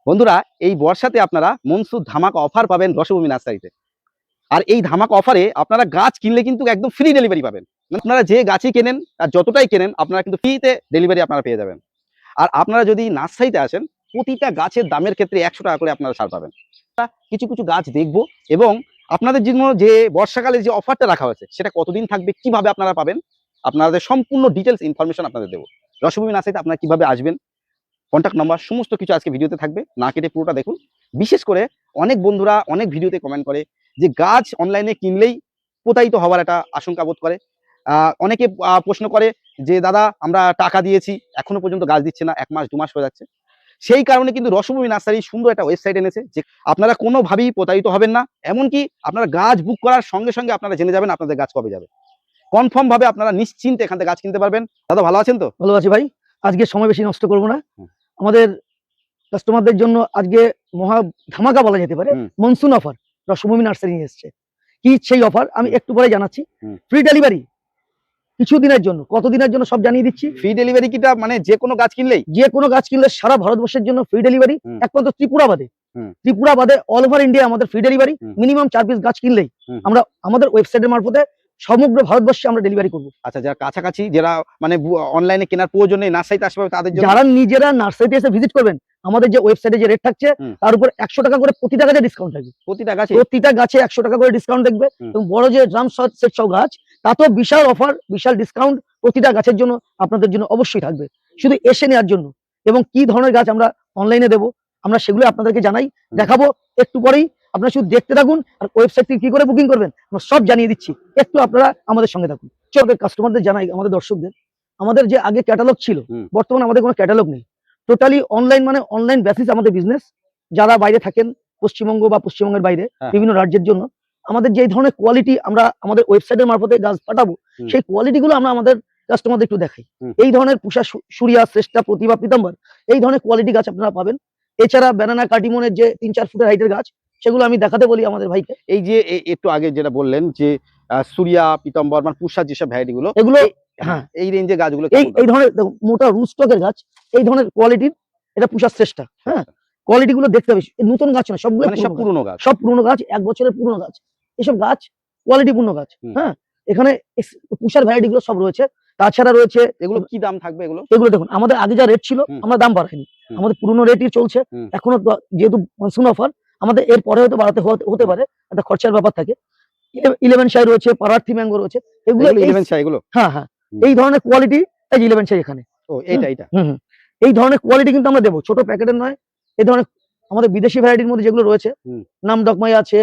বন্ধুরা, এই বর্ষাতে আপনারা মনসুন ধামাকা অফার পাবেন রসভূমি নার্সারিতে। আর এই ধামাকা অফারে আপনারা গাছ কিনলে কিন্তু একদম ফ্রি ডেলিভারি পাবেন। আপনারা যে গাছই কেনেন আর যতটাই কেনেন আপনারা কিন্তু ফ্রিতে ডেলিভারি আপনারা পেয়ে যাবেন। আর আপনারা যদি নার্সারিতে আসেন, প্রতিটা গাছের দামের ক্ষেত্রে 100 টাকা করে আপনারা ছাড় পাবেন। কিছু কিছু গাছ দেখবো এবং আপনাদের জন্য যে বর্ষাকালে যে অফারটা রাখা হয়েছে সেটা কতদিন থাকবে, কিভাবে আপনারা পাবেন, আপনাদের সম্পূর্ণ ডিটেলস ইনফরমেশন আপনাদের দেবো। রসভূমি নার্সারিতে আপনারা কিভাবে আসবেন, কন্ট্যাক্ট নাম্বার, সমস্ত কিছু আজকে ভিডিওতে থাকবে, না কেটে পুরোটা দেখুন। বিশেষ করে অনেক বন্ধুরা অনেক ভিডিওতে কমেন্ট করে যে গাছ অনলাইনে কিনলেই প্রতারিত হওয়ার একটা আশঙ্কা বোধ করে। অনেকে প্রশ্ন করে যে দাদা আমরা টাকা দিয়েছি এখনো পর্যন্ত গাছ দিচ্ছে না, 1 মাস 2 মাস হয়ে যাচ্ছে। সেই কারণে কিন্তু রসভূমি নার্সারি সুন্দর একটা ওয়েবসাইট এনেছে যে আপনারা কোনোভাবেই প্রতারিত হবেন না। এমনকি আপনারা গাছ বুক করার সঙ্গে সঙ্গে আপনারা জেনে যাবেন আপনাদের গাছ কবে যাবে। কনফার্ম ভাবে আপনারা নিশ্চিন্তে এখান থেকে গাছ কিনতে পারবেন। দাদা ভালো আছেন তো? ভালো আছি ভাই। আজকে সময় বেশি নষ্ট করব না। আমাদের কাস্টমারদের জন্য আজকে মহা ধামাকা বলা যেতে পারে, মনসুন অফার রসভূমি নার্সারি নিয়ে এসেছে। কি সেই অফার আমি একটু পরে জানাচ্ছি। ফ্রি ডেলিভারি কিছুদিনের জন্য, কতদিনের জন্য সব জানিয়ে দিচ্ছি। ফ্রি ডেলিভারি কিটা মানে যে কোনো গাছ কিনলেই? যে কোনো গাছ কিনলে সারা ভারতবর্ষের জন্য ফ্রি ডেলিভারি, একমাত্র ত্রিপুরা বাদে অল ওভার ইন্ডিয়া আমাদের ফ্রি ডেলিভারি। মিনিমাম 4 পিস গাছ কিনলেই আমরা আমাদের ওয়েবসাইটের মারফতে সমগ্র ভারতবর্ষে আমরা ডেলিভারি করব। আচ্ছা, যারা কাছাকাছি, যারা মানে অনলাইনে কেনার প্রয়োজন নেই, নার্সারিতে আসবে তাদের জন্য, যারা নিজেরা নার্সারিতে এসে ভিজিট করবেন, আমাদের যে ওয়েবসাইটে যে রেট থাকছে তার উপর 100 টাকা করে প্রতিটা গাছে ডিসকাউন্ট থাকবে। প্রতিটা গাছে 100 টাকা করে ডিসকাউন্ট থাকবে। এবং বড় যে ড্রাম সেট সব গাছ, তাতেও বিশাল অফার, বিশাল ডিসকাউন্ট প্রতিটা গাছের জন্য আপনাদের জন্য অবশ্যই থাকবে, শুধু এসে নেওয়ার জন্য। এবং কি ধরনের গাছ আমরা অনলাইনে দেবো আমরা সেগুলো আপনাদেরকে জানাই, দেখাবো একটু পরেই। আপনারা শুধু দেখতে থাকুন আর ওয়েবসাইট থেকে কি করে বুকিং করবেন আমরা সব জানিয়ে দিচ্ছি, একটু আপনারা আমাদের সঙ্গে থাকুন। চলবে কাস্টমারদের জানাই, আমাদের দর্শকদের, আমাদের যে আগে ক্যাটালগ ছিল বর্তমানে আমাদের কোনো ক্যাটালগ নেই। টোটালি অনলাইন, মানে অনলাইন বেসিস আমাদের বিজনেস। যারা বাইরে থাকেন, পশ্চিমবঙ্গ বা পশ্চিমবঙ্গের বাইরে বিভিন্ন রাজ্যের জন্য আমাদের যে ধরনের কোয়ালিটি আমরা আমাদের ওয়েবসাইটের মারফতে গাছ পাঠাবো, সেই কোয়ালিটি গুলো আমরা আমাদের কাস্টমারদের একটু দেখাই। এই ধরনের পুষা সুরিয়া, শ্রেষ্ঠা, প্রতিভা, পিতাম্বর, এই ধরনের কোয়ালিটি গাছ আপনারা পাবেন। এছাড়া ব্যানানা, কাটিমনের যে 3-4 ফুটের হাইটের গাছ, সেগুলো আমি দেখাতে বলি আমাদের ভাইকে। এই যে একটু আগে যেটা বললেন যে সুরিয়া, পিতাম্বর মানে পুষার যেসব ভ্যারাইটি গুলো, এগুলো হ্যাঁ এই রেঞ্জের গাছগুলো এই ধরনের মোটা রুস্টকের গাছ, এই ধরনের কোয়ালিটির, এটা পুষার শ্রেষ্ঠা। হ্যাঁ, কোয়ালিটি গুলো দেখতে হবে। নতুন গাছ না, সবগুলো সব পুরনো গাছ, সব পুরনো গাছ, 1 বছরের পুরনো গাছ। এসব গাছ কোয়ালিটি পূর্ণ গাছ। হ্যাঁ, এখানে পুষার ভ্যারাইটি গুলো সব রয়েছে। তাছাড়া রয়েছে এগুলো কি দাম থাকবে? এগুলো দেখুন, আমাদের আগে যা রেট ছিল আমরা দাম বাড়াইনি, আমাদের পুরনো রেটই চলছে এখনো। যেহেতু মনসুন অফার, আমাদের এর পরে হয়তো বাড়াতে হতে পারে, একটা খরচার ব্যাপার থাকে। 11 শাই রয়েছে, পারার্থী ম্যাঙ্গো রয়েছে, এগুলো 11 শাই এগুলো। হ্যাঁ হ্যাঁ, এই ধরনের কোয়ালিটি। এই 11 শাই এখানে, ও এইটা এই ধরনের কোয়ালিটি কিন্তু আমরা দেবো, ছোট প্যাকেটের নয়। এই ধরনের আমাদের বিদেশি ভ্যারাইটির মধ্যে যেগুলো রয়েছে, নাম ডকমাই আছে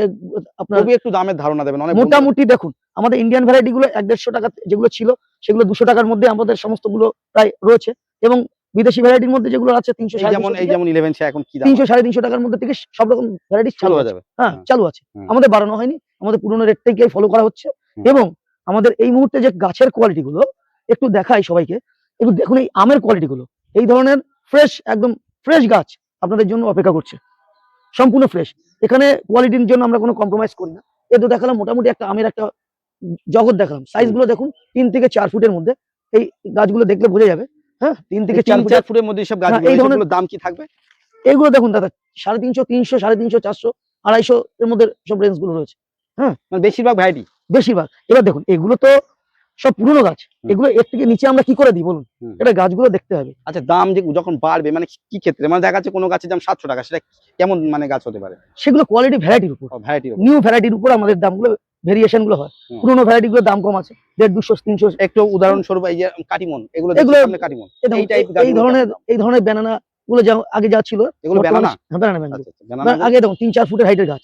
আপনার, একটু দামের ধারণা দেবেন। মোটামুটি দেখুন আমাদের ইন্ডিয়ান ভ্যারাইটি গুলো 150 টাকা যেগুলো ছিল, সেগুলো 200 টাকার মধ্যে আমাদের সমস্ত গুলো প্রায় রয়েছে। এবং বিদেশি ভ্যারাইটির মধ্যে যেগুলো আছে 300, যেমন 11 শাই এখন কি দাম? 300-350 টাকার মধ্যে থেকে সব রকম ভ্যারাইটি চালু হয়ে যাবে। হ্যাঁ, চালু আছে, আমাদের বাড়ানো হয়নি, আমাদের পুরনো রেটটাকে ফলো করা হচ্ছে। এবং আমাদের এই মুহূর্তে যে গাছের কোয়ালিটি গুলো একটু দেখাই সবাইকে, একটু দেখুন এই আমের কোয়ালিটি গুলো। এই ধরনের ফ্রেশ, একদম ফ্রেশ গাছ আপনাদের জন্য অপেক্ষা করছে, সম্পূর্ণ ফ্রেশ। এখানে কোয়ালিটির জন্য আমরা কোনো কম্প্রোমাইজ করি না। এ তো দেখালাম মোটামুটি একটা আমের একটা জগৎ দেখালাম। সাইজ গুলো দেখুন 3 থেকে 4 ফুটের মধ্যে, এই গাছগুলো দেখলে বোঝা যাবে। হ্যাঁ, 3 থেকে 4 ফুটের মধ্যে সব গাছ। এই ধরনের দাম কি থাকবে? এইগুলো দেখুন দাদা 350, 300, 350, 400, 250 এর মধ্যে সব রেঞ্জ গুলো রয়েছে। হ্যাঁ, মানে বেশিরভাগ ভ্যারাইটি, বেশিরভাগ। এবার দেখুন এগুলো তো সব পুরনো গাছ, এগুলো এর থেকে নিচে আমরা কি করে দিই বলুন? এটা গাছগুলো দেখতে হবে। আচ্ছা, দাম যে যখন বাড়বে মানে কি ক্ষেত্রে? মানে দেখা যাচ্ছে কোনো গাছের দাম 700 টাকা, সেটা কেমন মানে গাছ হতে পারে? সেগুলো কোয়ালিটি, ভ্যারাইটির উপর, নিউ ভ্যারাইটির উপর আমাদের দামগুলো ভেরিয়েশন গুলো হয়। পুরনো ভ্যারাইটি গুলোর দাম কম আছে, 150, 200। একটু উদাহরণস্বরূপ এই যে কাটিমন, এগুলো কাটিমন, এই ধরনের ব্যানানা গুলো আগে যা ছিল, এগুলো ব্যানানা। আগে দেখুন 3-4 ফুটের হাইটের গাছ,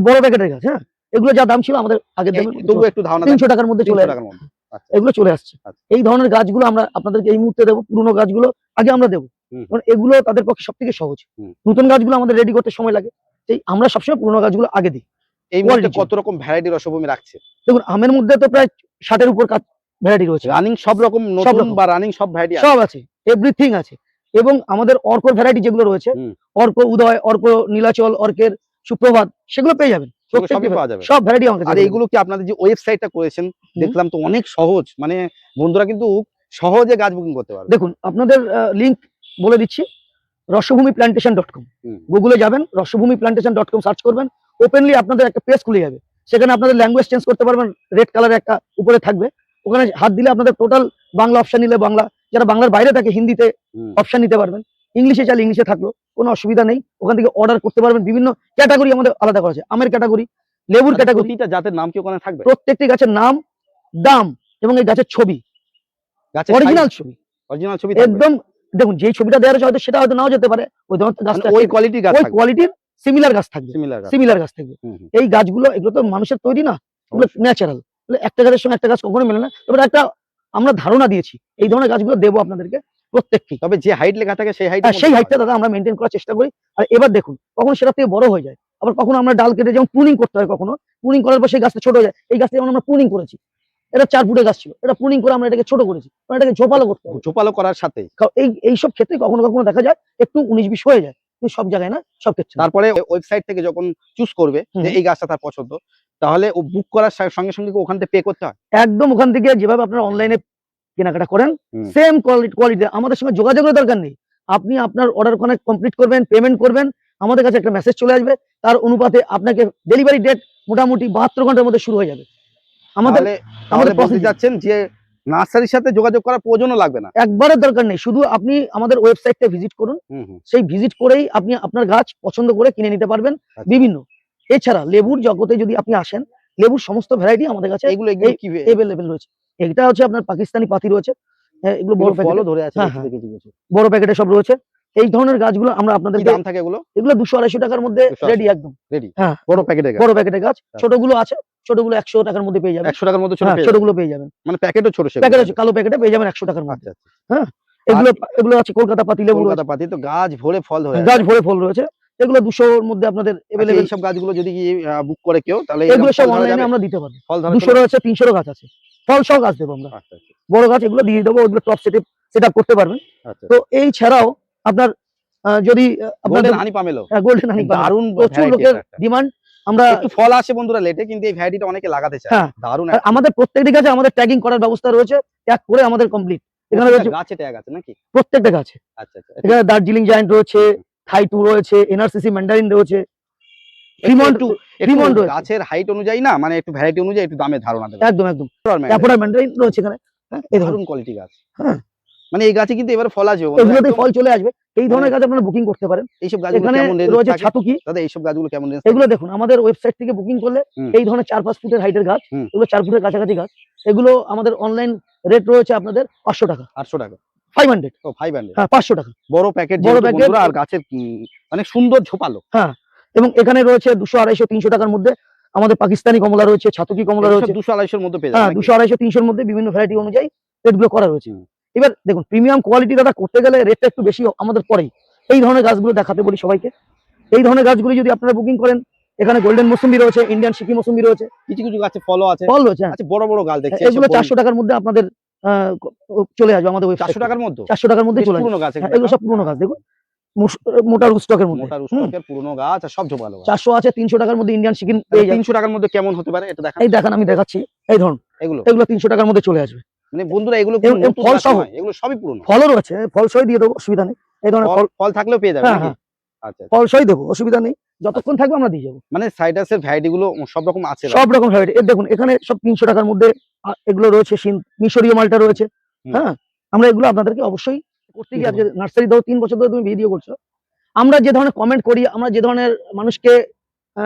বড় প্যাকেটের গাছ। হ্যাঁ, এগুলো যা দাম ছিল আমাদের আগের দামে তবু একটু ধারণা 300 টাকার মধ্যে চলে এগুলো চলে আসছে। এই ধরনের গাছগুলো আমরা আপনাদেরকে এই মুহূর্তে দেবো। পুরনো গাছগুলো আগে আমরা দেবো, কারণ এগুলো তাদের পক্ষে সব থেকে সহজ। নতুন গাছগুলো আমাদের রেডি করতে সময় লাগে, আমরা সবসময় পুরনো গাছগুলো আগে দিই। এই মুহূর্তে কত রকম ভ্যারাইটি রসভূমি রাখছে? দেখুন আমের মধ্যে তো প্রায় 60 এর উপর ভ্যারাইটি রয়েছে, রানিং সব রকম, নতুন বা রানিং সব ভ্যারাইটি সব আছে, এভরিথিং আছে। এবং আমাদের অর্কর ভ্যারাইটি যেগুলো রয়েছে, অর্ক উদয়, অর্ক নীলাচল, অর্কের সুপ্রভাত, সেগুলো পেয়ে যাবেন, সব ভ্যারাইটি আমাদের। আর এইগুলো কি আপনাদের যে ওয়েবসাইটটা করেছেন দেখলাম তো অনেক সহজ, মানে বন্ধুরা কিন্তু সহজে গাছ বুকিং করতে পারবে। দেখুন আপনাদের লিংক বলে দিচ্ছি, রসভূমিপ্ল্যান্টেশন.com হুম। গুগলে যাবেন, রসভূমিপ্ল্যান্টেশন.com সার্চ করবেন, ওপেনলি আপনাদের একটা পেজ খুলে যাবে। সেখানে আপনাদের ল্যাঙ্গুয়েজ চেঞ্জ করতে পারবেন, রেড কালার একটা উপরে থাকবে, ওখানে হাত দিলে আপনাদের টোটাল বাংলা অপশন নিলে বাংলা, যারা বাংলার বাইরে থাকে হিন্দিতে হুম। অপশন নিতে পারবেন, ইংলিশে চাইলে ইংলিশে থাকলো, কোনো অসুবিধা নেই। ওখান থেকে অর্ডার করতে পারবেন। বিভিন্ন ক্যাটাগরি আমাদের আলাদা করা আছে, আমের ক্যাটাগরি, লেবুর আচ্ছা, ক্যাটাগরি, প্রতিটা জাতের নাম কি ওখানে থাকবে? প্রত্যেকটি গাছের নাম, দাম এবং এই গাছের ছবি, গাছের অরিজিনাল ছবি অরিজিনাল ছবি থাকবে? একদম। দেখুন, যেই ছবিটা দেওয়া রয়েছে হয়তো সেটা হয়তো নাও যেতে পারে, ওই ধরনের মানে গাছটা ওই কোয়ালিটির গাছ ওই থাকবে, কোয়ালিটির সিমিলার গাছ থাকবে, সিমিলার গাছ। সিমিলার গাছ থাকবে। হুম, হুম। এই গাছগুলো এগুলো তো মানুষের তৈরি না, এগুলো অবশ্যই। ন্যাচারাল। একটা গাছের সঙ্গে একটা গাছ কখনো মেলে না। তবে একটা আমরা ধারণা দিয়েছি, এই ধরনের গাছগুলো দেবো আপনাদেরকে প্রত্যেককেই। তবে যে হাইট লেখা থাকে সেই হাইট সেই হাইটটা দাদা আমরা মেনটেন করার চেষ্টা করি। আর এবার দেখুন, কখনো সেটা থেকে বড় হয়ে যায়, আবার কখনো আমরা ডাল কেটে যেমন প্রুনিং করতে হয়, কখনো প্রুনিং করার পর সেই গাছটা ছোট হয়ে যায়। এই গাছটা যেমন আমরা প্রুনিং করেছি, এটা 4 ফুটের গাছ ছিল, এটা প্রুনিং করে আমরা এটাকে ছোট করেছি, কারণ এটাকে ঝোপালো করতে হবে। ঝোপালো করার সাথে এইসব ক্ষেত্রে কখনো কখনো দেখা যায় একটু 19-20 হয়ে যায়, কিন্তু সব জায়গায় না, সব ক্ষেত্রে না। তারপরে ওয়েবসাইট থেকে যখন চুজ করবে যে হুম। এই গাছটা তার পছন্দ, তাহলে ও বুক করার সঙ্গে সঙ্গে কি ওখান থেকে পে করতে হয়? একদম ওখান থেকে যেভাবে আপনারা অনলাইনে কেনাকাটা করেন, হুম। সেম কোয়ালিটি আমাদের সঙ্গে যোগাযোগের দরকার নেই। আপনি আপনার অর্ডার ওখানে কমপ্লিট করবেন, পেমেন্ট করবেন, আমাদের কাছে একটা মেসেজ চলে আসবে, তার অনুপাতে আপনাকে ডেলিভারি ডেট মোটামুটি 72 ঘন্টার মধ্যে শুরু হয়ে যাবে। আমাদের তাহলে আমাদের বলতে procedure যাচ্ছেন যে নার্সারির সাথে যোগাযোগ করার প্রয়োজনও লাগবে না। একবারের দরকার নেই, শুধু আপনি আমাদের ওয়েবসাইটটা ভিজিট করুন, হুম, হুম। সেই ভিজিট করেই আপনি আপনার গাছ পছন্দ করে কিনে নিতে পারবেন। আচ্ছা। বিভিন্ন এছাড়া লেবুর জগতে যদি আপনি আসেন, লেবুর সমস্ত ভ্যারাইটি আমাদের কাছে এগুলো কি এভেলেবেল রয়েছে। এটা হচ্ছে আপনার পাকিস্তানি পাতি রয়েছে, এগুলো বড় ফলও প্যাকেটে, ধরে আছে, হ্যাঁ, দেখছি, হ্যাঁ। দেখেছি, দেখেছি। বড় প্যাকেটে সব রয়েছে। এই ধরনের গাছগুলো আমরা কি আপনাদেরকে, দাম থাকে এগুলো? এগুলো 200-250 টাকার মধ্যে 280 রেডি একদম। রেডি? হ্যাঁ, বড় প্যাকেটের গাছ? বড় প্যাকেটের গাছ। ছোটগুলো আছে, ছোটগুলো 100 টাকার মধ্যে পেয়ে যাবেন। 100 টাকার মধ্যে ছোট হ্যাঁ, পেয়ে যাবেন? ছোটগুলো পেয়ে যাবেন। মানে প্যাকেটও ছোট সেগুলো? প্যাকেট আছে, কালো প্যাকেটে পেয়ে যাবেন 100 টাকার মধ্যে। আচ্ছা, আচ্ছা। হ্যাঁ, এগুলো এগুলো আছে কলকাতা পাতি লেবু রয়েছে, কলকাতা পাতি তো গাছ ভরে ফল ধরে আছে। গাছ ভরে ফল রয়েছে। এগুলো 200 এর মধ্যে আপনাদের আচ্ছা, এভেলেবেল। এইসব গাছগুলো যদি বুক করে কেউ, তাহলে এগুলো এরকম সব ফল ধরা অনলাইনে যাবে? আমরা দিতে পারবো। ফল ধরা 200 চলে রয়েছে, 300 গাছ আছে, ফল সহ গাছ দেবো আমরা। আচ্ছা, আচ্ছা, বড় গাছ এগুলো দিয়ে দেবো, ওইগুলো টপ সেট আপ করতে পারবেন। আচ্ছা। তো এই ছাড়াও আপনার যদি গোল্ডেন হানি পামেলো গোল্ডেন হানি দারুণ প্রচুর variety লোকের এটা একটা। ডিমান্ড। আমরা একটু ফল আসে বন্ধুরা লেটে, কিন্তু এই ভ্যারাইটিটা অনেকে লাগাতে চায়। হ্যাঁ, দারুণ আর আমাদের প্রত্যেকটি গাছে আমাদের ট্যাগিং করার ব্যবস্থা রয়েছে, ট্যাগ করে আমাদের কমপ্লিট। এখানে রয়েছে গাছে ট্যাগ আছে নাকি? প্রত্যেকটা গাছে। আচ্ছা, আচ্ছা। এখানে দার্জিলিং জায়ান্ট রয়েছে, থাই-2 রয়েছে, এনআরসিসি ম্যান্ডারিন রয়েছে, ফ্রিমন্ট ফ্রিমন্ট রয়েছে। গাছের হাইট অনুযায়ী না, মানে একটু ভ্যারাইটি অনুযায়ী একটু দামের ধারণা দেবেন। একদম অ্যাপোডা ম্যান্ডারিন রয়েছে এখানে। হ্যাঁ, এই ধরুন দারুণ কোয়ালিটি গাছ। হ্যাঁ, মানে এই গাছে কিন্তু এবারে ফল আসবে বন্ধুরা, এগুলোতে একদম। ফল চলে আসবে। এই ধরনের গাছ আপনারা বুকিং করতে পারেন। এইসব গাছগুলো এখানে কেমন রেঞ্জ রয়েছে থাকে? ছাতুকি, দাদা এইসব গাছগুলো কেমন রেঞ্জ এগুলো দেখুন আমাদের ওয়েবসাইট থেকে বুকিং করলে হুম। এই ধরনের 4-5 ফুটের হাইটের গাছ, হুম। এগুলো 4 ফুটের কাছাকাছি গাছ, এগুলো আমাদের অনলাইন রেট রয়েছে আপনাদের 500 টাকা, 800 টাকা? 500, ও 500। হ্যাঁ 500 টাকা। বড় প্যাকেট বড় যেহেতু প্যাকেট। বন্ধুরা, আর গাছের অনেক সুন্দর ঝোপালো। হ্যাঁ, এবং এখানে রয়েছে 200, 250, 300 টাকার মধ্যে আমাদের পাকিস্তানি কমলা রয়েছে, ছাতুকি কমলা রয়েছে। 200-250 মধ্যে পেয়ে হ্যাঁ, যাবেন নাকি? 200, 250, 300 মধ্যে বিভিন্ন ভ্যারাইটি অনুযায়ী রেটগুলো করা রয়েছে। হুম। এবার দেখুন, প্রিমিয়াম কোয়ালিটি দাদা করতে গেলে রেটটা একটু বেশি আমাদের পড়েই। এই ধরনের গাছগুলো দেখাতে বলি সবাইকে। এই ধরনের গাছগুলি যদি আপনারা বুকিং করেন, এখানে গোল্ডেন মৌসুমী রয়েছে, ইন্ডিয়ান সিকি মৌসুমী রয়েছে, কিছু কিছু গাছে ফলও আছে। ফল রয়েছে। হ্যাঁ, আচ্ছা, বড় বড় গাছ দেখছি। এগুলো 400 টাকার মধ্যে আপনাদের চলে আসবে আমাদের ওয়েবসাইটে। 400 টাকার মধ্যে? 400 টাকার মধ্যে বেশ চলে আসবে। পুরনো গাছ হ্যাঁ, এগুলো। এগুলো সব পুরনো গাছ দেখুন, মোটা রুস্টকের মধ্যে। মোটা রুস্টকের পুরনো গাছ আর সব ঝোপালো গাছ। 400 আছে, 300 টাকার মধ্যে ইন্ডিয়ান সিকিন পেয়ে যাবেন। 300 টাকার মধ্যে কেমন হতে পারে এটা দেখান। এই দেখেন আমি দেখাচ্ছি, এই ধরুন এগুলো এগুলো 300 টাকার মধ্যে চলে আসবে। মানে বন্ধুরা এগুলো এবং কোনো নতুন ফল গাছ সহ। নয়, এগুলো সবই পুরনো। ফলও রয়েছে, ফল সহ দিয়ে দেবো, অসুবিধা নেই। এই ধরনের ফল ফল থাকলেও পেয়ে যাবে হ্যাঁ, নাকি? হ্যাঁ, আচ্ছা, ফল সহ দেবো, অসুবিধা নেই। যতক্ষণ থাকবে আমরা দিয়ে যাবো। মানে সাইটাসের ভ্যারাইটি গুলো সব রকম আছে? সব রকম ভ্যারাইটি। দেখুন এখানে সব 300 টাকার মধ্যে এগুলো রয়েছে, মিশরীয় মালটা রয়েছে। হুম। হ্যাঁ, আমরা এগুলো আপনাদেরকে অবশ্যই করতে গিয়ে, আজকে নার্সারি ধরো 3 বছর ধরে তুমি ভিডিও করছো, আমরা যে ধরনের কমেন্ট করি, আমরা যে ধরনের মানুষকে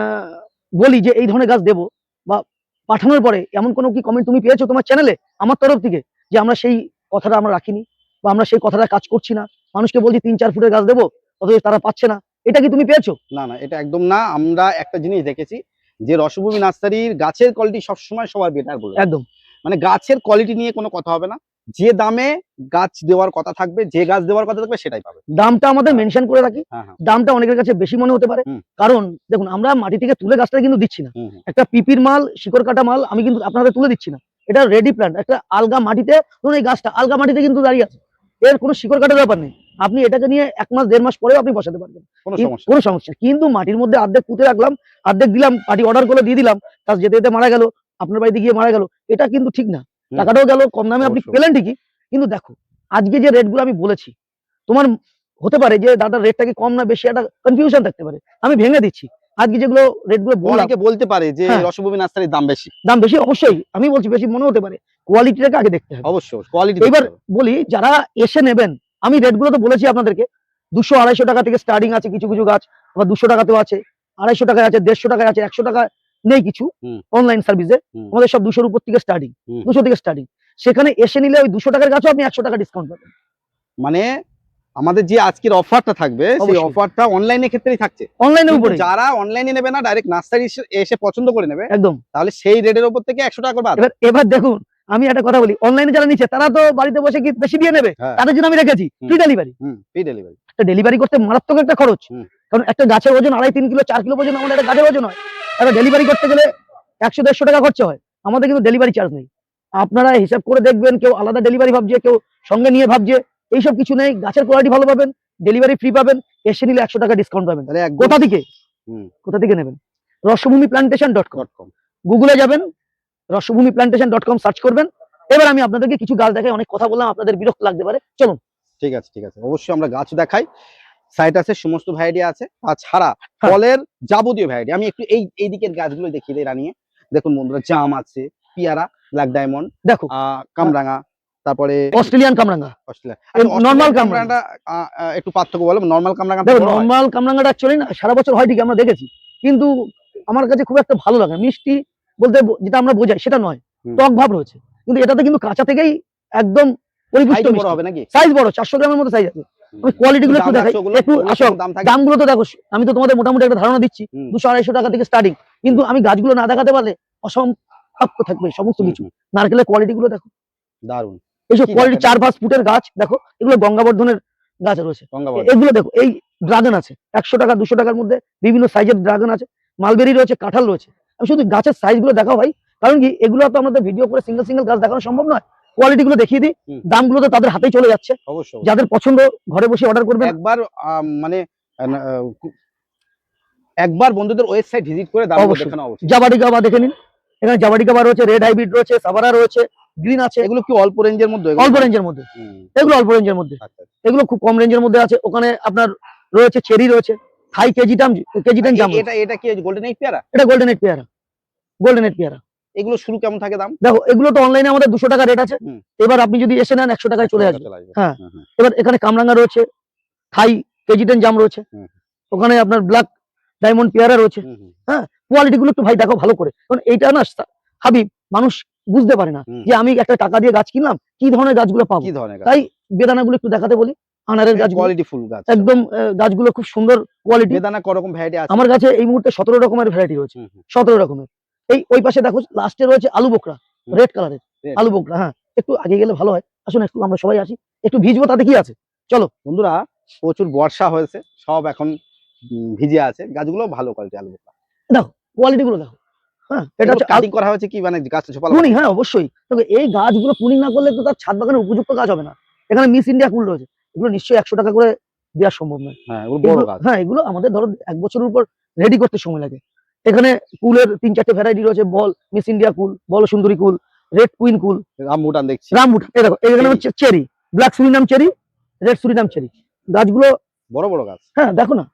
বলি যে এই ধরনের গাছ দেবো, বা পাঠানোর পরে এমন কোনো কি কমেন্ট তুমি পেয়েছো তোমার চ্যানেলে আমার তরফ থেকে, যে আমরা সেই কথাটা আমরা রাখিনি, বা আমরা সেই কথাটা কাজ করছি না, মানুষকে বলছি 3-4 ফুটের গাছ দেবো, অথচ তারা পাচ্ছে না, এটা কি তুমি পেয়েছো? না, না, এটা একদম না। আমরা একটা জিনিস দেখেছি যে রসভূমি নার্সারির গাছের কোয়ালিটি সবসময় সবার বেটার বলে। একদম মানে গাছের কোয়ালিটি নিয়ে কোনো কথা হবে না। যে দামে গাছ দেওয়ার কথা থাকবে, যে গাছ দেওয়ার কথা থাকবে সেটাই পাবে। দামটা আমাদের মেনশন করে রাখি। হ্যাঁ, হ্যাঁ। দামটা অনেকের কাছে বেশি মনে হতে পারে, হুম। কারণ দেখুন আমরা মাটি থেকে তুলে গাছটা কিন্তু দিচ্ছি না। হুম, হুম। একটা পিপির মাল, শিকড় কাটা মাল আমি কিন্তু আপনাদের তুলে দিচ্ছি না। এটা রেডি প্ল্যান্ট, একটা আলগা মাটিতে, ধরুন এই গাছটা আলগা মাটিতে কিন্তু দাঁড়িয়ে আছে, এর কোনো শিকড় কাটার ব্যাপার নেই। আপনি এটাকে নিয়ে 1 মাস 1.5 মাস পরেও আপনি বসাতে পারবেন, কোনো সমস্যা কোনো সমস্যা নেই। কিন্তু মাটির মধ্যে অর্ধেক পুঁতে রাখলাম, অর্ধেক দিলাম, পার্টি অর্ডার করে দিয়ে দিলাম, গাছ যেতে যেতে মারা গেল, আপনার বাড়িতে গিয়ে মারা গেল, এটা কিন্তু ঠিক না। টাকাটাও গেল, কম দামে আপনি অবশ্যই। পেলেন ঠিকই, কিন্তু দেখো আজকে যে রেটগুলো আমি বলেছি, তোমার হতে পারে যে দাদার রেটটা কি কম না বেশি, একটা কনফিউশন থাকতে পারে। আমি ভেঙে দিচ্ছি আজকে যেগুলো রেটগুলো বললাম, অনেকে বলতে পারে যে হ্যাঁ। রসভূমি নার্সারির দাম বেশি। দাম বেশি অবশ্যই, আমি বলছি বেশি মনে হতে পারে, কোয়ালিটিটাকে আগে দেখতে হবে। অবশ্যই কোয়ালিটি। এবার বলি যারা এসে নেবেন, আমি রেটগুলো তো বলেছি আপনাদেরকে, 200-250 টাকা থেকে স্টার্টিং আছে কিছু কিছু গাছ, আবার 200 টাকাতেও আছে, 250 টাকায় আছে, 150 টাকায় আছে, 100 টাকা নেই কিছু হুম। অনলাইন সার্ভিসে। হুম। আমাদের সব 200 উপর থেকে স্টার্টিং, হুম। 200 থেকে স্টার্টিং। সেখানে এসে নিলে ওই 200 টাকার গাছও আপনি 100 টাকা ডিসকাউন্ট পাবেন। মানে আমাদের যে আজকের অফারটা থাকবে সেই অবশ্যই। অফারটা অনলাইনের ক্ষেত্রেই থাকছে। অনলাইনের কিন্তু উপরে যারা অনলাইনে নেবে না, ডাইরেক্ট নার্সারি এসে পছন্দ করে নেবে, একদম। তাহলে সেই রেটের উপর থেকে 100 টাকা করে বাদ। এবার দেখুন, আমি একটা কথা বলি, অনলাইনে যারা নিচ্ছে তারা তো বাড়িতে বসে কি বেশি দিয়ে নেবে, হ্যাঁ। তাদের জন্য আমি রেখেছি ফ্রি ডেলিভারি। Free delivery. একটা ডেলিভারি করতে মারাত্মক একটা খরচ, কারণ একটা গাছের ওজন 2.5-3 কিলো 4 কিলো পর্যন্ত আমাদের একটা গাছের ওজন হয়। একটা ডেলিভারি করতে গেলে 100-150 টাকা খরচা হয়, আমাদের কিন্তু ডেলিভারি চার্জ নেই। আপনারা হিসাব করে দেখবেন, কেউ আলাদা ডেলিভারি ভাবছে, কেউ সঙ্গে নিয়ে ভাবছে, এইসব কিছু নেই। গাছের কোয়ালিটি ভালো পাবেন, ডেলিভারি ফ্রি পাবেন, এসে নিলে 100 টাকা ডিসকাউন্ট পাবেন। তাহলে কোথা থেকে কোথা থেকে নেবেন? রসভূমিপ্লান্টেশন.com, গুগলে যাবেন, রসভূমিপ্লান্টেশন.com সার্চ করবেন। এবার আমি আপনাদেরকে কিছু গাছ দেখাই, অনেক কথা বললাম, আপনাদের বিরক্ত লাগতে পারে, চলুন। ঠিক আছে, ঠিক আছে, অবশ্যই আমরা গাছ দেখাই। সাইটাসের সমস্ত ভ্যারাইটি আছে, তাছাড়া হ্যাঁ। ফলের যাবতীয় ভ্যারাইটি। আমি একটু এই দিকের গাছগুলো দেখিয়ে দিই রানিয়ে। দেখুন বন্ধুরা, জাম আছে, পিয়ারা, ব্ল্যাক ডায়মন্ড, দেখো কামরাঙা, তারপরে অস্ট্রেলিয়ান কামরাঙ্গা, অস্ট্রেলিয়া। নরমাল কামরাঙাটা একটু পার্থক্য বলো। নরমাল কামরাঙা দেখো, নরমাল কামরাঙ্গাটা অ্যাকচুয়ালি না সারা বছর হয় ঠিকই, আমরা দেখেছি, কিন্তু আমার কাছে খুব একটা ভালো লাগে। মিষ্টি বলতে যেটা আমরা বোঝাই সেটা নয়, টক ভাব রয়েছে, কিন্তু এটাতে কিন্তু কাঁচা থেকেই একদম পরিপুষ্ট বড় হবে নাকি? সাইজ বড়, 400 গ্রামের মতো সাইজ আছে। আমি কোয়ালিটি গুলো একটু দেখাই, একটু আসো দামগুলো তো দেখো। আমি তো তোমাদের মোটামুটি একটা ধারণা দিচ্ছি, 200-250 টাকা থেকে স্টার্টিং, কিন্তু আমি গাছগুলো না দেখাতে পারলে অসম্পূর্ণ থাকবে সমস্ত কিছু। নারকেলের কোয়ালিটি গুলো দেখো, দারুন। এইসব কোয়ালিটি 4-5 ফুটের গাছ দেখো, এগুলো গঙ্গাবর্ধনের গাছ রয়েছে। এগুলো দেখো, এই ড্রাগন আছে 100 টাকা 200 টাকার মধ্যে, বিভিন্ন সাইজের ড্রাগন আছে, মালবেরি রয়েছে, কাঁঠাল রয়েছে। আমি শুধু গাছের সাইজ গুলো দেখা ভাই, কারণ কি এগুলো তো আমাদের ভিডিও করে সিঙ্গেল সিঙ্গেল গাছ দেখানো সম্ভব নয়। কোয়ালিটি গুলো দেখিয়ে দিই, দামগুলো তো তাদের হাতেই চলে যাচ্ছে। অবশ্যই, যাদের পছন্দ ঘরে বসে অর্ডার করবেন। মানে একবার বন্ধুদের ওয়েবসাইট ভিজিট করে দামগুলো দেখে নাও। জাবাডিকা দেখে নিন, এখানে জাবাডিকা রয়েছে, রেড হাইব্রিড রয়েছে, সাভারা রয়েছে, গ্রিন আছে। এগুলো কি অল্প রেঞ্জের মধ্যে? অল্প রেঞ্জের মধ্যে, এগুলো অল্প রেঞ্জের মধ্যে, এগুলো খুব কম রেঞ্জের মধ্যে আছে। ওখানে আপনার রয়েছে চেরি রয়েছে, থাই কেজিটাম জাম। এটা কি গোল্ডেন এইট পেয়ারা? এটা গোল্ডেন এইট পেয়ারা, গোল্ডেন এইট পেয়ারা। এগুলো শুরু কেমন থাকে দাম? দেখো, এগুলো তো অনলাইনে আমাদের 200 টাকা রেট আছে, এবার আপনি যদি এসে নেন 100 টাকায় চলে আসবে। হ্যাঁ, এবার এখানে কামরাঙ্গা রয়েছে, থাই কেজিটেন জাম রয়েছে, ওখানে আপনার ব্ল্যাক ডায়মন্ড পেয়ারা রয়েছে। হ্যাঁ, কোয়ালিটি গুলো একটু ভাই দেখো ভালো করে, কারণ এইটা না হাবিব মানুষ বুঝতে পারে না যে আমি একটা টাকা দিয়ে গাছ কিনলাম, কি ধরনের গাছগুলো পাবো। তাই বেদানাগুলো একটু দেখাতে বলি। আনারের গাছ, কোয়ালিটি ফুল গাছ, একদম গাছগুলো খুব সুন্দর কোয়ালিটি। বেদানা কত রকম ভ্যারাইটি আছে আমার কাছে এই মুহূর্তে 17 রকমের ভ্যারাইটি রয়েছে, 17 রকমের। এই ওই পাশে দেখো লাস্টে রয়েছে আলু বোকরা, রেড কালারের আলু বোকরা। হ্যাঁ, একটু আগে গেলে ভালো হয়, আসুন একটু আমরা সবাই আসি, একটু ভিজবো, তাতে কি আছে। চলো বন্ধুরা, প্রচুর বর্ষা হয়েছে, সব এখন ভিজে আছে, গাছগুলো ভালো কোয়ালিটি আলু বোকরা। দেখো কোয়ালিটি গুলো দেখো। হ্যাঁ, এটা হচ্ছে কাটিং করা হয়েছে কি, মানে গাছটা ছোপালো? হ্যাঁ অবশ্যই, তবে এই গাছগুলো পুনিং না করলে তো তার ছাদ বাগানের উপযুক্ত গাছ হবে না। এখানে মিস ইন্ডিয়া কুল রয়েছে, এগুলো নিশ্চয়ই 100 টাকা করে দেওয়া সম্ভব নয়। হ্যাঁ, এগুলো আমাদের ধরো 1 বছরের উপর রেডি করতে সময় লাগে। এখানে কুলের 3-4টে ভ্যারাইটি রয়েছে, বল মিস ইন্ডিয়া কুল, বল সুন্দরী কুল, রেড কুইন কুল, রামবুটান দেখছি, রামবুটান। এই দেখো, এখানে হচ্ছে cherry, black Surinam cherry, red Surinam cherry. গাছগুলো বড় বড় গাছ। হ্যাঁ দেখো না,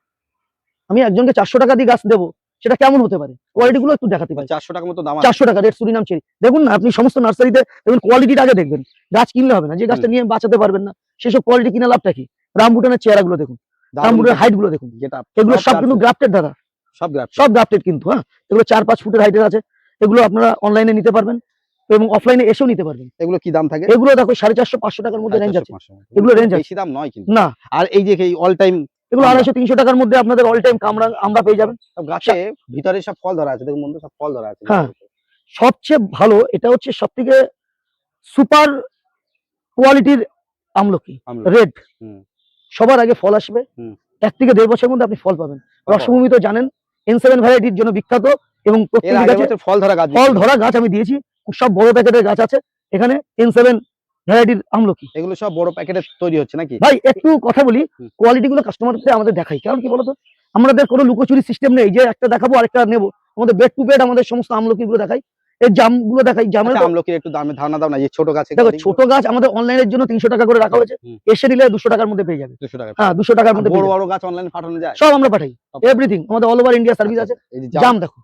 আমি একজনকে 400 টাকা দিয়ে গাছ দেবো, সেটা কেমন হতে পারে, কোয়ালিটি গুলো একটু দেখাতে পারি। 400 টাকার মতো দাম। 400 টাকা রেড সুরিনাম চেরি। দেখুন না, আপনি সমস্ত নার্সারিতে দেখুন, কোয়ালিটিটা আগে দেখবেন, গাছ কিনলে হবে না। যে গাছটা নিয়ে বাঁচাতে পারবেন না, সেসব কোয়ালিটি কিনে লাভটা কি? রামবুটানের চেহারা গুলো দেখুন, রামবুটানের হাইট গুলো দেখুন, এগুলো সব কিন্তু গ্রাফটেড দাদা, সব গ্রাফটেড কিন্তু। হ্যাঁ, এগুলো 4-5 ফুটের হাইটের আছে। এগুলো আপনারা অনলাইনে নিতে পারবেন এবং অফলাইনে এসেও নিতে পারবেন। এগুলো কি দাম থাকে? এগুলো দেখো 450-500 টাকার মধ্যে রেঞ্জ আছে, এগুলো রেঞ্জ আছে, বেশি দাম নয় কিন্তু না। আর এই যে অল টাইম এগুলো 250-300 টাকার মধ্যে আপনাদের অল টাইম আমরা পেয়ে যাবেন। গাছে ভিতরে সব ফল ধরা আছে, দেখুন বন্ধু, সব ফল ধরা আছে। হ্যাঁ, সবচেয়ে ভালো এটা হচ্ছে সবথেকে সুপার কোয়ালিটির আমলকি, রেড। সবার আগে ফল আসবে, 1 থেকে 1.5 বছরের মধ্যে আপনি ফল পাবেন। রসভূমি তো জানেন N7 ভ্যারাইটির জন্য বিখ্যাত, এবং ফল ধরা গাছ আমি দিয়েছি, সব বড় প্যাকেটের গাছ আছে এখানে। N7 ভ্যারাইটির আমলকি, এগুলো সব বড় প্যাকেটে তৈরি হচ্ছে নাকি? ভাই একটু কথা বলি, কোয়ালিটি গুলো কাস্টমারদের আমাদের দেখাই, কারণ কি বলতো, আমাদের কোনো লুকোচুরি সিস্টেম নেই যে একটা দেখাবো আরেকটা নেবো। আমাদের বেড টু বেড আমাদের সমস্ত আমলকি গুলো দেখাই। এই জামগুলো দেখাই, জামের আচ্ছা, আমলকির একটু দামে ধারণা দাও না, এই ছোট গাছে দেখো ছোট গাছ আমাদের অনলাইনের জন্য 300 টাকা করে রাখা হয়েছে, এসে নিলে 200 টাকার মধ্যে পেয়ে যাবে। 200 টাকা। হ্যাঁ 200 টাকার মধ্যে বড় বড় গাছ অনলাইনে পাঠানো যায়? সব আমরা পাঠাই, এভরিথিং আমাদের অল ওভার ইন্ডিয়া সার্ভিস আছে। এই যে জাম দেখো,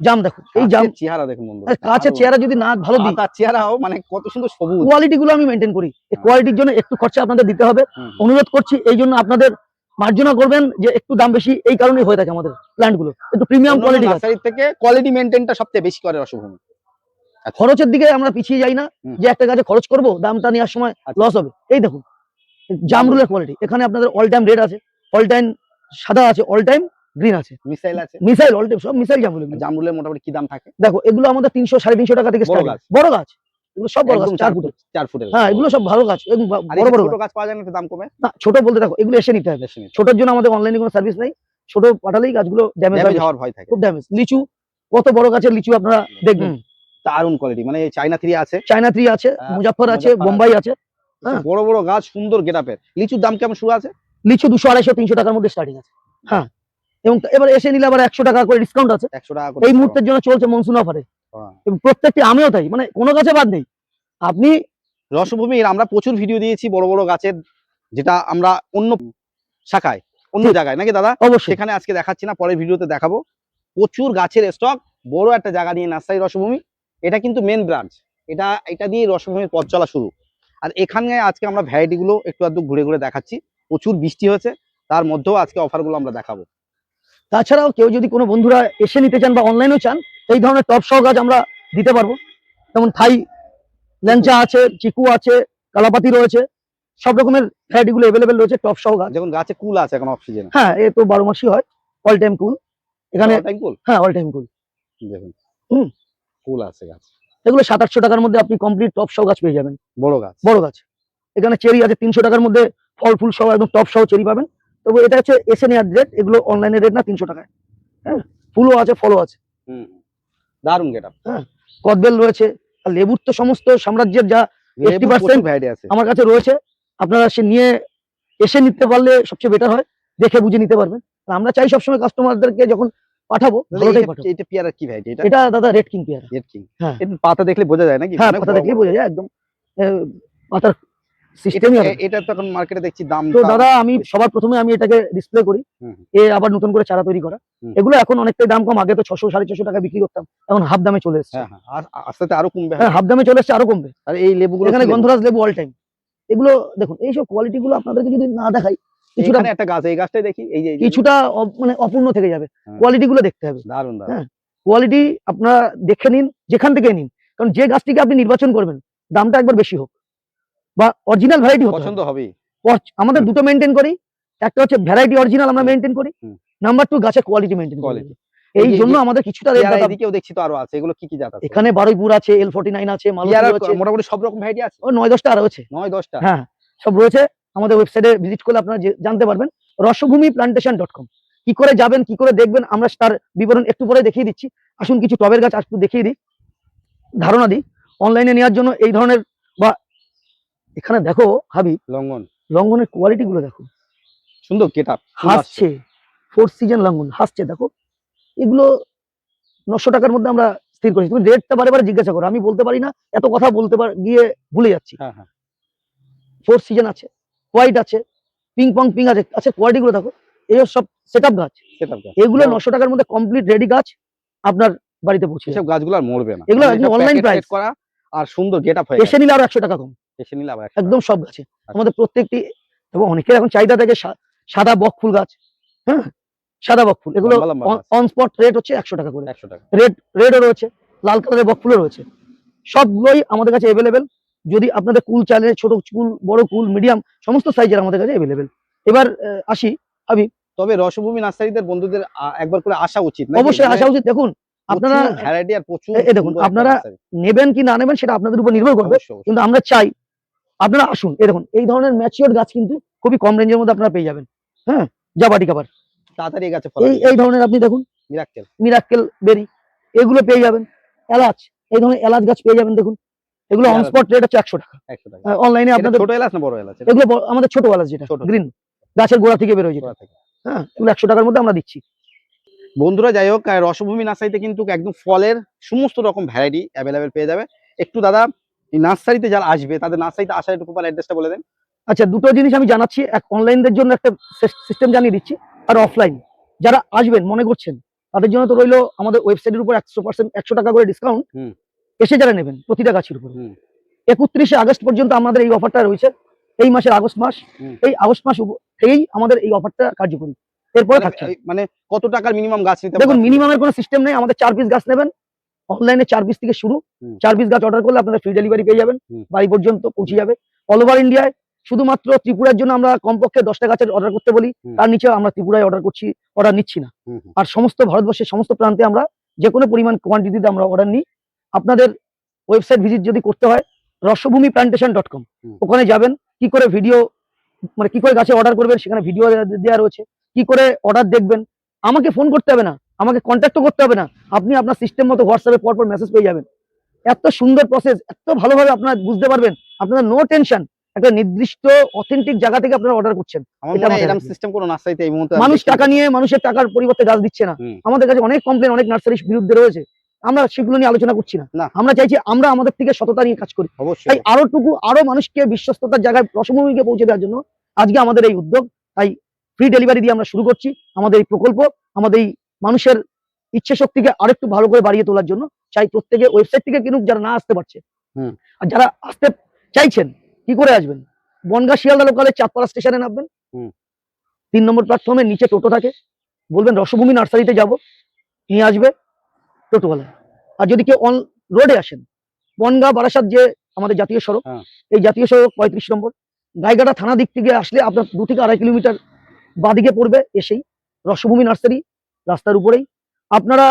জাম দেখো, এই জাম চেহারা দেখুন বন্ধুরা, কাছের চেহারা যদি না ভালো দিই, তার চেহারাও মানে কত সুন্দর সবুজ। কোয়ালিটি গুলো আমি মেনটেন করি, এই কোয়ালিটির জন্য একটু খরচা আপনাদের দিতে হবে, অনুরোধ করছি। এই জন্য আপনাদের মার্জনা করবেন যে একটু দাম বেশি, এই কারণেই হয়ে থাকে আমাদের প্ল্যান্ট গুলো একটু প্রিমিয়াম কোয়ালিটি নার্সারি থেকে কোয়ালিটি মেইনটেইনটা সবচেয়ে বেশি করে রসভূমি। খরচের দিকে আমরা পিছিয়ে যাই না, যে একটা গাছে খরচ করব দামটা নেওয়ার সময় লস হবে। এই দেখুন জামরুলের কোয়ালিটি, এখানে আপনাদের অল টাইম রেড আছে, অল টাইম সাদা আছে, অল টাইম গ্রিন আছে, মিসাইল আছে, মিসাইল অল টাইম সব মিসাইল জামরুল। জামরুলের মোটামুটি কি দাম থাকে? দেখো এগুলো আমাদের 300 350 টাকা থেকে স্টার্ট। বড় গাছ এগুলো সব বড় গাছ, 4 ফুটের। হ্যাঁ এগুলো সব ভালো গাছ, বড় বড় ছোট গাছ পাওয়া যায় না, দাম কমে না। ছোট বলতে দেখো এগুলো এসে নিতে হবে, ছোটর জন্য আমাদের অনলাইনে কোনো সার্ভিস নেই, ছোট পাঠালেই গাছগুলো ড্যামেজ হওয়ার ভয় থাকে, খুব ড্যামেজ। লিচু, কত বড় গাছের লিচু আপনারা দেখবেন, দারুন কোয়ালিটি, মানে চায়না 3 আছে, চায়না 3 আছে, মুজাফফর আছে, বোম্বাই আছে। বড় বড় গাছ, সুন্দর গেটআপের। লিচুর দাম কেমন শুরু আছে? লিচু 200 250 300 টাকার মধ্যে স্টার্টিং আছে। হ্যাঁ এবং এবার এসে নিলে আবার 100 টাকা করে ডিসকাউন্ট আছে, 100 টাকা করে এই মুহূর্তের জন্য চলছে মনসুন অফারে। এবং প্রত্যেকটি আমিও তাই, মানে কোনো গাছে বাদ নেই। আপনি রসভূমির আমরা প্রচুর ভিডিও দিয়েছি বড় বড় গাছের, যেটা আমরা অন্য শাখায় অন্য জায়গায় নাকি দাদা, অবশ্যই সেখানে আজকে দেখাচ্ছি না, পরের ভিডিওতে দেখাবো। প্রচুর গাছের স্টক, বড় একটা জায়গা নিয়ে নার্সারি রসভূমি, এটা কিন্তু মেন ব্রাঞ্চ, এটা দিয়ে রসভূমির পথ চলা শুরু। আর এখানে আজকে আমরা ভ্যারাইটি গুলো একটু আধটু ঘুরে ঘুরে দেখাচ্ছি। প্রচুর বৃষ্টি হয়েছে, তার মধ্যেও আজকে অফার গুলো আমরা দেখাবো। তাছাড়াও কেউ যদি কোনো বন্ধুরা এসে নিতে চান বা অনলাইনেও চান, এই ধরনের টপ সহ গাছ আমরা দিতে পারবো। যেমন থাই ল্যাংচা আছে, চিকু আছে, কালাপাতি রয়েছে, সব রকমের ভ্যারাইটি গুলো অ্যাভেলেবেল রয়েছে টপ সহ গাছ। যেমন গাছে কুল আছে এখন অক্সিজেন, হ্যাঁ এ তো 12 মাসই হয়, অল টাইম কুল এখানে। হ্যাঁ অল টাইম কুল, দেখুন কুল আছে গাছ। এগুলো 700-800 টাকার মধ্যে আপনি কমপ্লিট টপ সহ গাছ পেয়ে যাবেন, বড় গাছ। বড় গাছ। এখানে চেরি আছে 300 টাকার মধ্যে, ফল ফুল সহ একদম টপ সহ চেরি পাবেন। তবে এটা হচ্ছে এসে নেওয়ার রেট, এগুলো অনলাইনে রেট না, 300 টাকায়। হ্যাঁ ফুলও আছে, ফলও আছে, দারুন গেটআপ। হ্যাঁ কদবেল রয়েছে, আর লেবুর তো সমস্ত সাম্রাজ্যের যা 80% ভ্যারাইটি আছে আমার কাছে রয়েছে। আপনারা সে নিয়ে এসে নিতে পারলে সবচেয়ে বেটার হয়, দেখে বুঝে নিতে পারবেন। আমরা চাই সবসময় কাস্টমারদেরকে যখন পাঠাবো ভালোটাই পাঠাবো। এটা পেয়ারা কি ভ্যারাইটি? এটা দাদা রেড কিং পেয়ারা। রেড কিং, হ্যাঁ এটা পাতা দেখলে বোঝা যায় নাকি? হ্যাঁ পাতা দেখলেই বোঝা যায়, একদম পাতার সিস্টেমই। এটা তো এখন মার্কেটে দেখছি দাম। তো দাদা আমি সবার প্রথমে আমি এটাকে ডিসপ্লে করি, আবার নতুন করে চারা তৈরি করা। এগুলো এখন অনেকটাই দাম কম, আগে তো 600 650 টাকা বিক্রি করতাম, এখন হাফ দামে চলে এসেছে। আস্তে আস্তে আরো কমবে। হ্যাঁ হাফ দামে চলে এসেছে, আরো কমবে। আর এই লেবুগুলো এখানে গন্ধরাজ লেবু অল টাইম। এগুলো দেখুন, এইসব কোয়ালিটি গুলো আপনাদেরকে যদি না দেখাই, কিছুটা একটা গাছ, এই গাছটাই দেখি, এই যে কিছুটা মানে অপূর্ণ থেকে যাবে। কোয়ালিটি গুলো দেখতে হবে, দারুন দারুন। হ্যাঁ কোয়ালিটি আপনারা দেখে নিন যেখান থেকে নিন, কারণ যে গাছটিকে আপনি নির্বাচন করবেন দামটা একবার বেশি হোক বা অরিজিনাল ভ্যারাইটি হোক, পছন্দ হবে। আমাদের দুটো মেনটেন করি, একটা হচ্ছে ভ্যারাইটি অরিজিনাল আমরা মেনটেন করি, নাম্বার 2 গাছের কোয়ালিটি মেনটেন করি। এই জন্য আমাদের কিছুটা এদিকেও দেখছি তো আরো আছে, এগুলো কি কি জাত আছে? এখানে বারুইপুর আছে, L49 আছে, মালতী আছে, মোটামুটি সব রকম ভ্যারাইটি আছে। ও 9-10টা রয়েছে, 9-10টা। হ্যাঁ সব রয়েছে। আমাদের ওয়েবসাইটে ভিজিট করলে আপনারা জানতে পারবেন, rasbhumiplantation.com। কি করে যাবেন, কি করে দেখবেন, আমরা তার বিবরণ একটু পরে দেখিয়ে দিচ্ছি। আসুন কিছু টবের গাছ একটু দেখিয়ে দিই, ধারণা দিই অনলাইনে নেওয়ার জন্য। এই ধরনের বা এখানে দেখো হাবি লঙ্ঘনের কোয়ালিটি গুলো দেখো, সুন্দর গেটআপ, হাসছে 4 সিজন লঙ্ঘন, হাসছে দেখো। এগুলো 900 টাকার মধ্যে আমরা স্থির করেছি। তুমি রেটটা বারে বারে জিজ্ঞাসা করো, আমি বলতে পারি না, এত কথা বলতে গিয়ে ভুলে যাচ্ছি। 4 সিজন আছে, হোয়াইট আছে, পিং পং পিং আছে। আচ্ছা কোয়ালিটি গুলো দেখো, এই সব সেটআপ গাছ। এগুলো 900 টাকার মধ্যে কমপ্লিট রেডি গাছ আপনার বাড়িতে পৌঁছে যাবে। সব গাছগুলো আর মরবে না, এগুলো একদম অনলাইন প্রাইস করা আর সুন্দর গেটআপ হয়ে এসে নিলে আরো 100 টাকা কম, এসে নিলে আবার একদম সব গাছে আমাদের প্রত্যেকটি। এবং অনেকের এখন চাহিদা থাকে সাদা বক ফুল গাছ, হ্যাঁ সাদা বক ফুল, এগুলো অন স্পট রেট হচ্ছে 100 টাকা করে। 100 টাকা। রেডও রয়েছে, লাল কালারের বক ফুলও রয়েছে, সবগুলোই আমাদের কাছে অ্যাভেলেবেল। যদি আপনাদের কুল চাইলে, ছোট কুল, বড় কুল, মিডিয়াম, সমস্ত সাইজের আমাদের কাছে অ্যাভেলেবেল। এবার আসি আমি, তবে রসভূমি নার্সারিদের বন্ধুদের একবার করে আসা উচিত, অবশ্যই আসা উচিত। দেখুন আপনারা ভ্যারাইটি আর প্রচুর, দেখুন আপনারা নেবেন কি না নেবেন সেটা আপনাদের উপর নির্ভর করবে, কিন্তু আমরা চাই আপনারা আসুন। দেখুন এই ধরনের ম্যাচিওর গাছ কিন্তু খুবই কম রেঞ্জের মধ্যে আপনারা পেয়ে যাবেন। হ্যাঁ জাবাটি কাবার তাড়াতাড়ি গাছে এই ধরনের আপনি দেখুন, মিরাক্কেল বেরি এগুলো পেয়ে যাবেন। এলাচ, এই ধরনের এলাচ গাছ পেয়ে যাবেন। দেখুন এগুলো অন স্পট রেট হচ্ছে 100 টাকা। অনলাইনে আপনাদের ছোট এলাচ না বড় এলাচ? এগুলো আমাদের ছোট এলাচ, যেটা গ্রিন গাছের গোড়া থেকে বের হয়ে যেটা, হ্যাঁ এগুলো 100 টাকার মধ্যে আমরা দিচ্ছি। বন্ধুরা যাই হোক, রসভূমি নার্সারিতে কিন্তু একদম ফলের সমস্ত রকম ভ্যারাইটি অ্যাভেলেবেল পেয়ে যাবে। একটু দাদা এই নার্সারিতে যারা আসবে তাদের নার্সারিতে আসার একটু প্রপার অ্যাড্রেসটা বলে দেন। আচ্ছা, দুটো জিনিস আমি জানাচ্ছি, এক অনলাইনদের জন্য একটা সিস্টেম জানিয়ে দিচ্ছি, আর অফলাইন যারা আসবেন মনে করছেন তাদের জন্য তো রইলো আমাদের ওয়েবসাইটের উপর 100% 100 টাকা করে ডিসকাউন্ট এসে যারা নেবেন প্রতিটা গাছের উপর। 31শে আগস্ট পর্যন্ত আমাদের এই অফারটা রয়েছে, এই মাসের আগস্ট মাস, এই আগস্ট মাস থেকেই আমাদের এই অফারটা কার্যকরী, এরপরে থাকছে। মানে কত টাকার মিনিমাম গাছ নিতে? দেখুন, মিনিমামের কোনো সিস্টেম নেই, আমাদের 4 পিস গাছ নেবেন, অনলাইনে 4 পিস থেকে শুরু, 4 পিস গাছ অর্ডার করলে আপনাদের ফ্রি ডেলিভারি পেয়ে যাবেন, বাড়ি পর্যন্ত পৌঁছে যাবে অল ওভার ইন্ডিয়ায়। শুধুমাত্র ত্রিপুরার জন্য আমরা কমপক্ষে 10টা গাছের অর্ডার করতে বলি, তার নিচে আমরা ত্রিপুরায় অর্ডার নিচ্ছি না। আর সমস্ত ভারতবর্ষের সমস্ত প্রান্তে আমরা যে কোনো পরিমাণ কোয়ান্টিটিতে আমরা অর্ডার নিই। আপনাদের ওয়েবসাইট ভিজিট যদি করতে হয় rashabhumiplantation.com, ওখানে যাবেন, কি করে ভিডিও মানে কি করে গাছে অর্ডার করবেন সেখানে ভিডিও দেওয়া রয়েছে, কি করে অর্ডার দেখবেন। আমাকে ফোন করতে হবে না, আমাকে কন্ট্যাক্টও করতে হবে না, আপনি আপনার সিস্টেম মতো হোয়াটসঅ্যাপে পরপর মেসেজ পেয়ে যাবেন। এত সুন্দর প্রসেস, এত ভালোভাবে আপনারা বুঝতে পারবেন, আপনারা নো টেনশন, একটা নির্দিষ্ট অথেন্টিক জায়গা থেকে আপনারা অর্ডার করছেন। মানুষ টাকা নিয়ে মানুষের টাকার পরিবর্তে গাছ দিচ্ছে না। আমাদের কাছে অনেক কমপ্লেন অনেক নার্সারির বিরুদ্ধে রয়েছে, আমরা সেগুলো নিয়ে আলোচনা করছি না। আমরা চাইছি আমরা আমাদের থেকে সততা নিয়ে কাজ করি। তাই আরো মানুষকে বিশ্বস্ততার জায়গায় রসভূমিকে পৌঁছে দেওয়ার জন্য আজকে আমাদের এই উদ্যোগ। তাই ফ্রি ডেলিভারি দিয়ে আমরা শুরু করছি আমাদের এই প্রকল্প। আমাদের এই মানুষের ইচ্ছে শক্তিকে আরেকটু ভালো করে বাড়িয়ে তোলার জন্য চাই প্রত্যেকে ওয়েবসাইট থেকে কিনুক যারা না আসতে পারছে। আর যারা আসতে চাইছেন কি করে আসবেন? বনগাঁ শিয়ালদা লোকালে চাঁদপাড়া স্টেশনে নামবেন, 3 নম্বর প্ল্যাটফর্মে নিচে টোটো থাকে, বলবেন রসভূমি নার্সারিতে যাব, নিয়ে আসবে টোটোওয়ালা। আর যদি কেউ অন রোডে আসেন, বনগাঁ বারাসাত যে আমাদের জাতীয় সড়ক, এই জাতীয় সড়ক 35 নম্বর গাইঘাটা থানা দিক থেকে আসলে আপনার 2 থেকে 2.5 কিলোমিটার বাদিকে পড়বে, এসেই রসভূমি নার্সারি রাস্তার উপরেই। আপনারা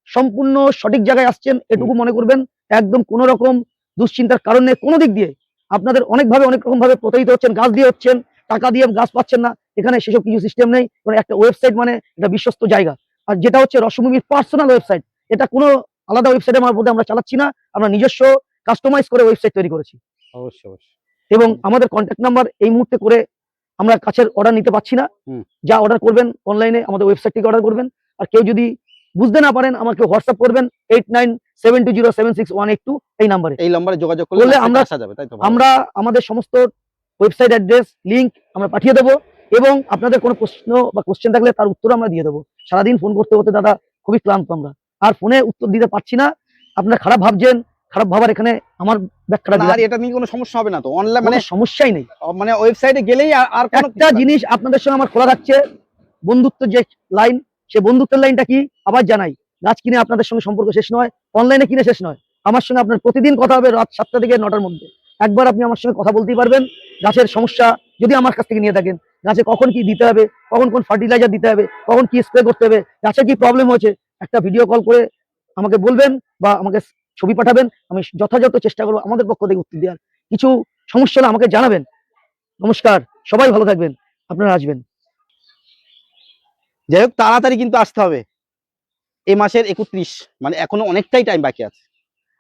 সম্পূর্ণ সঠিক জায়গায় আসছেন এটুকু মনে করবেন, একদম কোনো রকম দুশ্চিন্তার কারণ নেই। কোনো দিক দিয়ে আপনাদের অনেকভাবে অনেক রকম ভাবে প্রতারিত হচ্ছেন, গাছ দিয়ে হচ্ছেন, টাকা দিয়ে গাছ পাচ্ছেন না, এখানে সেসব কিছু সিস্টেম নেই। একটা ওয়েবসাইট মানে এটা বিশ্বস্ত জায়গা, আর যেটা হচ্ছে রসভূমির পার্সোনাল ওয়েবসাইট, এটা কোনো আলাদা ওয়েবসাইটের মারফতে আমরা চালাচ্ছি না, আমরা নিজস্ব কাস্টমাইজ করে ওয়েবসাইট তৈরি করেছি। অবশ্যই। এবং আমাদের কন্ট্যাক্ট নাম্বার এই মুহূর্তে করে আমরা কাছের অর্ডার নিতে পারছি না, যা অর্ডার করবেন অনলাইনে আমাদের ওয়েবসাইট থেকে অর্ডার করবেন। আর কেউ যদি বুঝতে না পারেন আমাকে হোয়াটসঅ্যাপ করবেন 8972076182 এই নাম্বারে যোগাযোগ করলে আমরা আমাদের সমস্ত ওয়েবসাইট অ্যাড্রেস লিংক আমরা পাঠিয়ে দেবো, এবং আপনাদের কোনো প্রশ্ন বা কোশ্চেন থাকলে তার উত্তর আমরা দিয়ে দেবো। সারাদিন ফোন করতে করতে দাদা খুবই ক্লান্ত আমরা, আর ফোনে উত্তর দিতে পারছি না। আপনারা খারাপ ভাবছেন, খারাপ ভাবার এখানে আমার ব্যাখ্যাটা দিলাম। আর এটা নিয়ে কোনো সমস্যা হবে না তো? অনলাইন মানে সমস্যাই নেই, মানে ওয়েবসাইটে গেলেই আর একটা জিনিস আপনাদের সঙ্গে আমার খোলা থাকছে, বন্ধুত্ব যে লাইন, সে বন্ধুত্বের লাইনটা কি আবার জানাই। গাছ কিনে আপনাদের সঙ্গে সম্পর্ক শেষ নয়, অনলাইনে কিনে শেষ নয়। আমার সঙ্গে আপনার প্রতিদিন কথা হবে রাত 7টা থেকে 9টার মধ্যে। একবার আপনি আমার সঙ্গে কথা বলতেই পারবেন, গাছের সমস্যা যদি আমার কাছ থেকে নিয়ে থাকেন, গাছে কখন কি দিতে হবে, কখন কোন ফার্টিলাইজার দিতে হবে, কখন কি স্প্রে করতে হবে, গাছে কি প্রবলেম হয়েছে, একটা ভিডিও কল করে আমাকে বলবেন বা আমাকে ছবি পাঠাবেন, আমি যথাযথ চেষ্টা করবো আমাদের পক্ষ থেকে উত্তর দেওয়ার। কিছু সমস্যা হলে আমাকে জানাবেন। নমস্কার, সবাই ভালো থাকবেন, আপনারা আসবেন। যাই হোক, তাড়াতাড়ি কিন্তু আসতে হবে, এই মাসের 31, মানে এখনো অনেকটাই টাইম বাকি আছে।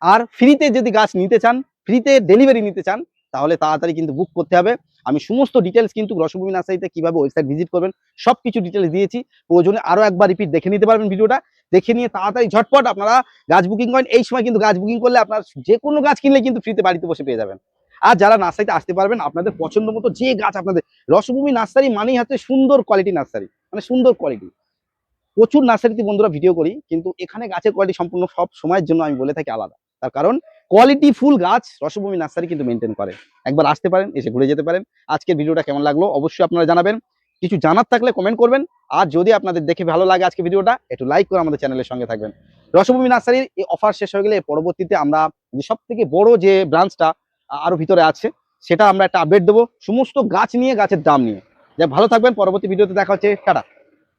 আর ফ্রিতে যদি গাছ নিতে চান, ফ্রিতে ডেলিভারি নিতে চান, তাহলে তাড়াতাড়ি কিন্তু বুক করতে হবে। আমি সমস্ত ডিটেলস কিন্তু রসভূমি নার্সারিতে কিভাবে ওয়েবসাইট ভিজিট করবেন সবকিছু ডিটেলস দিয়েছি। প্রয়োজনে আরো একবার রিপিট দেখে নিতে পারবেন ভিডিওটা, দেখে নিয়ে তাড়াতাড়ি ঝটপট আপনারা গাছ বুকিং করেন। এই সময় কিন্তু গাছ বুকিং করলে আপনার যে কোনো গাছ কিনলে কিন্তু ফ্রিতে বাড়িতে বসে পেয়ে যাবেন। আর যারা নার্সারিতে আসতে পারবেন, আপনাদের পছন্দ মতো যে গাছ, আপনাদের রসভূমি নার্সারি মানেই হচ্ছে সুন্দর কোয়ালিটি নার্সারি, মানে সুন্দর কোয়ালিটি। প্রচুর নার্সারিতে বন্ধুরা ভিডিও করি, কিন্তু এখানে গাছের কোয়ালিটি সম্পূর্ণ সব সময়ের জন্য আমি বলে থাকি আলাদা। তার কারণ কোয়ালিটি ফুল গাছ রসভূমি নার্সারি কিন্তু মেনটেন করে। একবার আসতে পারেন, এসে ঘুরে যেতে পারেন। আজকের ভিডিওটা কেমন লাগলো অবশ্যই আপনারা জানাবেন, কিছু জানার থাকলে কমেন্ট করবেন। আর যদি আপনাদের দেখে ভালো লাগে আজকে ভিডিওটা, একটু লাইক করে আমাদের চ্যানেলের সঙ্গে থাকবেন। রসভূমি নার্সারির এই অফার শেষ হয়ে গেলে পরবর্তীতে আমরা যে সব থেকে বড় যে ব্রাঞ্চটা আরো ভিতরে আছে, সেটা আমরা একটা আপডেট দেবো সমস্ত গাছ নিয়ে, গাছের দাম নিয়ে। যা ভালো থাকবেন, পরবর্তী ভিডিওতে দেখা হচ্ছে, টাটা।